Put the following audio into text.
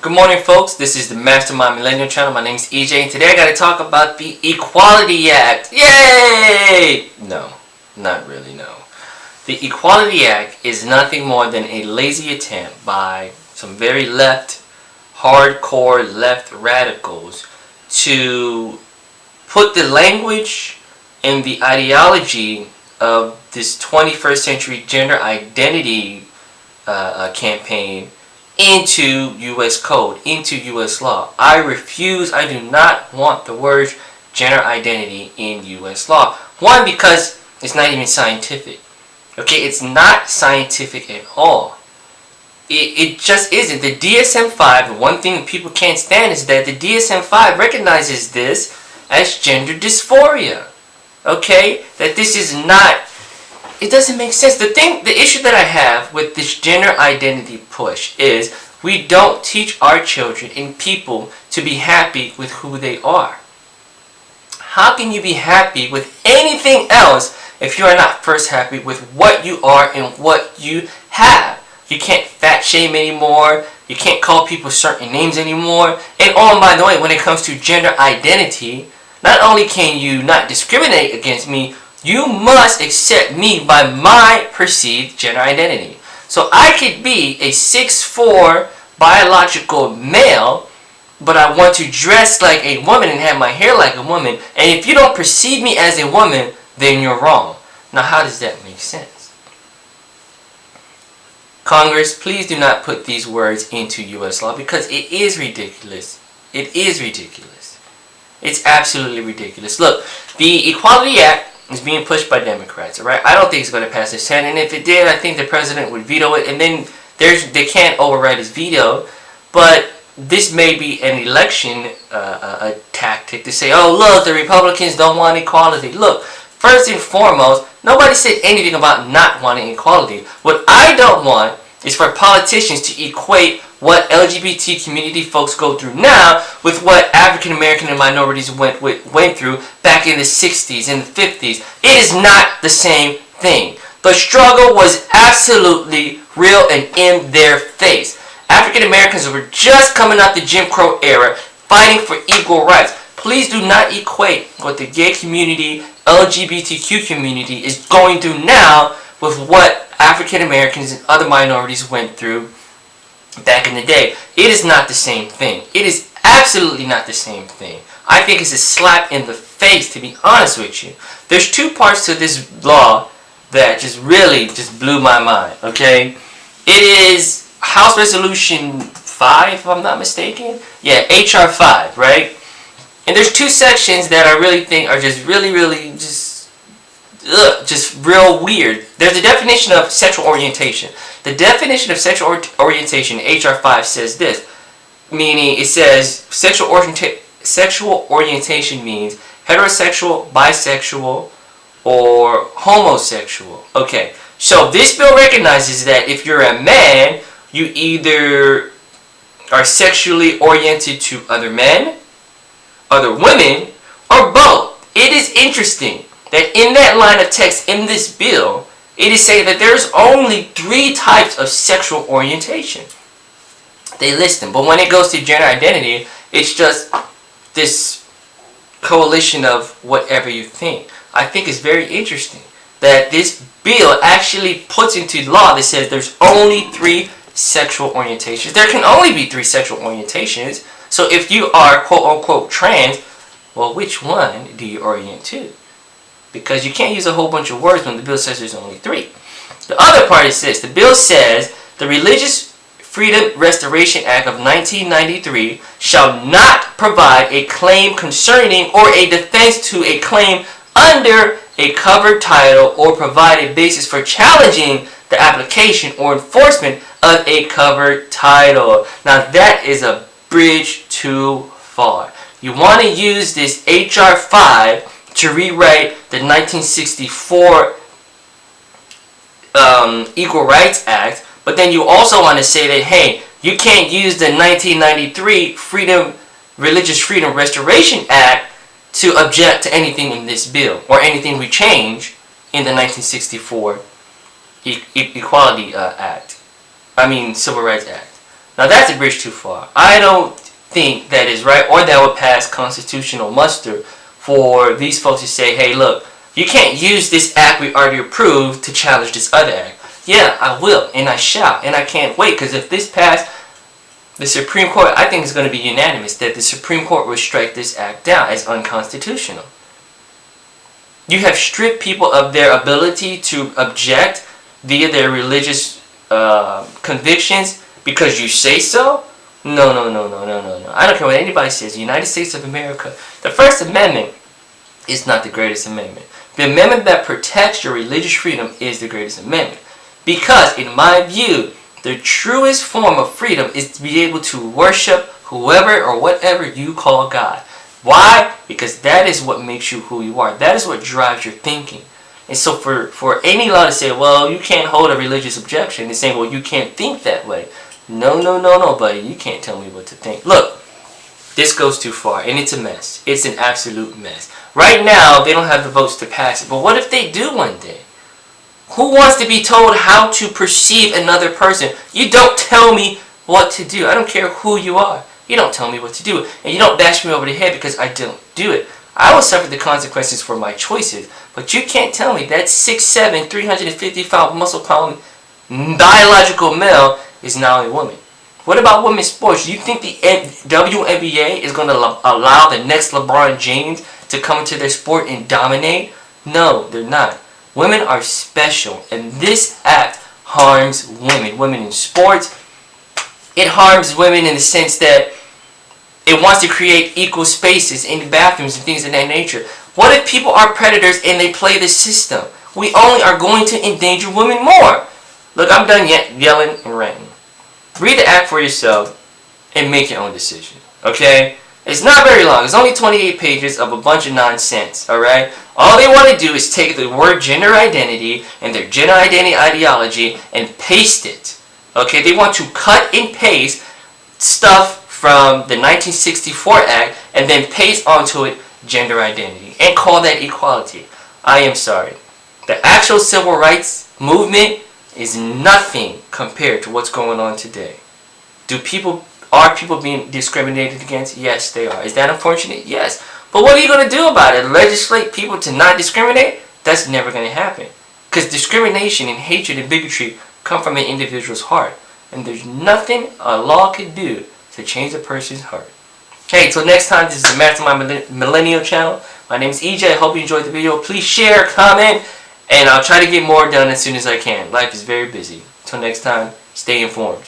Good morning, folks. This is the Mastermind Millennial channel. My name is EJ, and today I got to talk about the Equality Act. Yay! No, not really, no. The Equality Act is nothing more than a lazy attempt by some very hardcore left radicals to put the language and the ideology of this 21st century gender identity campaign into U.S. code, into U.S. law. I refuse, I do not want the word gender identity in U.S. law. One, because it's not even scientific. Okay, it's not scientific at all. It just isn't. The DSM-5, the one thing people can't stand is that the DSM-5 recognizes this as gender dysphoria. Okay, that this is not, it doesn't make sense. The issue that I have with this gender identity push is we don't teach our children and people to be happy with who they are. How can you be happy with anything else if you are not first happy with what you are and what you have? You can't fat shame anymore. You can't call people certain names anymore. And oh, by the way, when it comes to gender identity, not only can you not discriminate against me, you must accept me by my perceived gender identity. So I could be a 6'4" biological male, but I want to dress like a woman and have my hair like a woman. And if you don't perceive me as a woman, then you're wrong. Now, how does that make sense? Congress, please do not put these words into U.S. law because it is ridiculous. It is ridiculous. It's absolutely ridiculous. Look, the Equality Act is being pushed by Democrats, alright? I don't think it's going to pass the Senate, and if it did, I think the president would veto it, and then they can't override his veto. But this may be an election a tactic to say, oh, look, the Republicans don't want equality. Look, first and foremost, nobody said anything about not wanting equality. What I don't want is for politicians to equate what LGBT community folks go through now with what African American and minorities went through back in the 60s and the 50s. It is not the same thing. The struggle was absolutely real and in their face. African Americans were just coming out the Jim Crow era, fighting for equal rights. Please do not equate what the gay community, LGBTQ community is going through now with what African Americans and other minorities went through back in the day. It is not the same thing. It is absolutely not the same thing. I think it's a slap in the face, to be honest with you. There's two parts to this law that just blew my mind, okay? It is House Resolution 5, if I'm not mistaken. Yeah, HR 5, right? And there's two sections that I really think are just just real weird. There's the definition of sexual orientation. The definition of sexual orientation, HR 5, says this, meaning it says sexual orientation means heterosexual, bisexual, or homosexual. Okay, so this bill recognizes that if you're a man, you either are sexually oriented to other men, other women, or both. It is interesting that in that line of text in this bill, it is saying that there's only 3 types of sexual orientation. They list them, but when it goes to gender identity, it's just this coalition of whatever you think. I think it's very interesting that this bill actually puts into law that says there's only 3 sexual orientations. There can only be 3 sexual orientations. So if you are quote-unquote trans, well, which one do you orient to? Because you can't use a whole bunch of words when the bill says there's only 3. The other part is this. The bill says the Religious Freedom Restoration Act of 1993 shall not provide a claim concerning or a defense to a claim under a covered title or provide a basis for challenging the application or enforcement of a covered title. Now that is a bridge too far. You want to use this HR 5 to rewrite the 1964 Equal Rights Act, but then you also want to say that, hey, you can't use the 1993 Religious Freedom Restoration Act to object to anything in this bill or anything we change in the 1964 Civil Rights Act. Now that's a bridge too far. I don't think that is right, or that would pass constitutional muster for these folks to say, hey, look, you can't use this act we already approved to challenge this other act. Yeah, I will, and I shall, and I can't wait, because if this passed, the Supreme Court, I think it's going to be unanimous that the Supreme Court will strike this act down as unconstitutional. You have stripped people of their ability to object via their religious convictions because you say so? No. I don't care what anybody says. The United States of America, the First Amendment is not the greatest amendment. The amendment that protects your religious freedom is the greatest amendment. Because, in my view, the truest form of freedom is to be able to worship whoever or whatever you call God. Why? Because that is what makes you who you are. That is what drives your thinking. And so for any law to say, well, you can't hold a religious objection, and saying, well, you can't think that way. No, buddy. You can't tell me what to think. Look, this goes too far, and it's a mess. It's an absolute mess. Right now, they don't have the votes to pass it. But what if they do one day? Who wants to be told how to perceive another person? You don't tell me what to do. I don't care who you are. You don't tell me what to do. And you don't bash me over the head because I don't do it. I will suffer the consequences for my choices. But you can't tell me that 6'7", 355 muscle pound biological male is now a woman. What about women's sports? You think the WNBA is going to allow the next LeBron James to come into their sport and dominate? No, they're not. Women are special, and this act harms women. Women in sports. It harms women in the sense that it wants to create equal spaces in bathrooms and things of that nature. What if people are predators and they play the system? We only are going to endanger women more. Look, I'm done yelling and ranting. Read the act for yourself and make your own decision. Okay? It's not very long. It's only 28 pages of a bunch of nonsense. Alright? All they want to do is take the word gender identity and their gender identity ideology and paste it. Okay? They want to cut and paste stuff from the 1964 Act and then paste onto it gender identity and call that equality. I am sorry. The actual civil rights movement is nothing compared to what's going on today. Are people being discriminated against? Yes, they are. Is that unfortunate? Yes. But what are you going to do about it? Legislate people to not discriminate? That's never going to happen. Because discrimination and hatred and bigotry come from an individual's heart. And there's nothing a law could do to change a person's heart. Okay, till next time, this is the Mastermind Millennial channel. My name is EJ. I hope you enjoyed the video. Please share, comment, and I'll try to get more done as soon as I can. Life is very busy. Till next time, stay informed.